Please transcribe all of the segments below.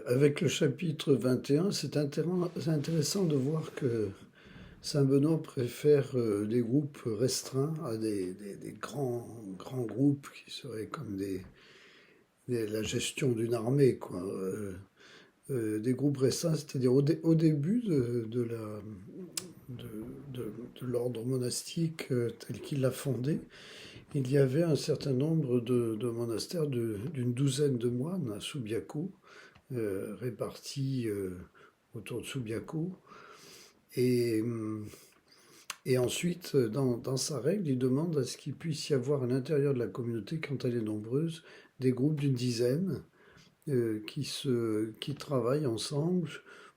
Avec le chapitre 21, c'est intéressant de voir que Saint Benoît préfère des groupes restreints à des grands groupes qui seraient comme la gestion d'une armée, quoi. Des groupes restreints, c'est-à-dire au début de, de l'ordre monastique tel qu'il l'a fondé, il y avait un certain nombre de monastères d'une douzaine de moines à Subiaco, répartis autour de Subiaco. Et, et ensuite, dans sa règle, il demande à ce qu'il puisse y avoir à l'intérieur de la communauté, quand elle est nombreuse, des groupes d'une dizaine qui travaillent ensemble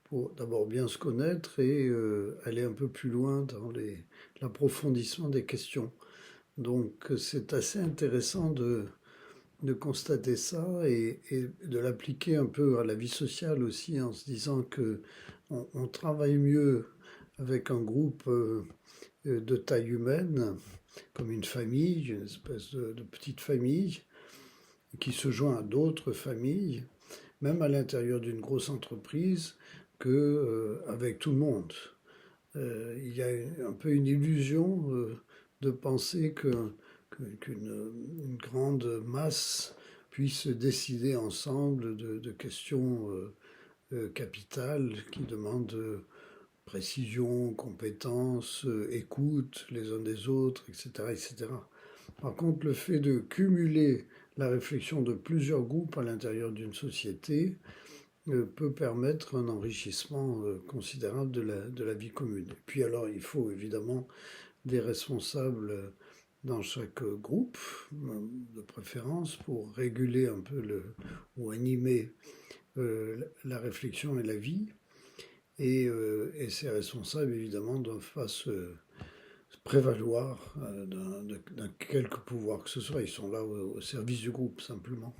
pour d'abord bien se connaître et aller un peu plus loin dans l'approfondissement des questions. Donc c'est assez intéressant de constater ça et de l'appliquer un peu à la vie sociale aussi en se disant que on travaille mieux avec un groupe de taille humaine, comme une famille, une espèce de petite famille, qui se joint à d'autres familles, même à l'intérieur d'une grosse entreprise, que avec tout le monde. Il y a un peu une illusion de penser qu'une grande masse puisse décider ensemble de questions capitales qui demandent précision, compétence, écoute les uns des autres, etc., etc. Par contre, le fait de cumuler la réflexion de plusieurs groupes à l'intérieur d'une société peut permettre un enrichissement considérable de la vie commune. Et puis alors, il faut évidemment des responsables dans chaque groupe, de préférence, pour réguler un peu ou animer la réflexion et la vie. Et ces responsables, évidemment, ne doivent pas se prévaloir d'un quelque pouvoir que ce soit. Ils sont là au service du groupe, simplement.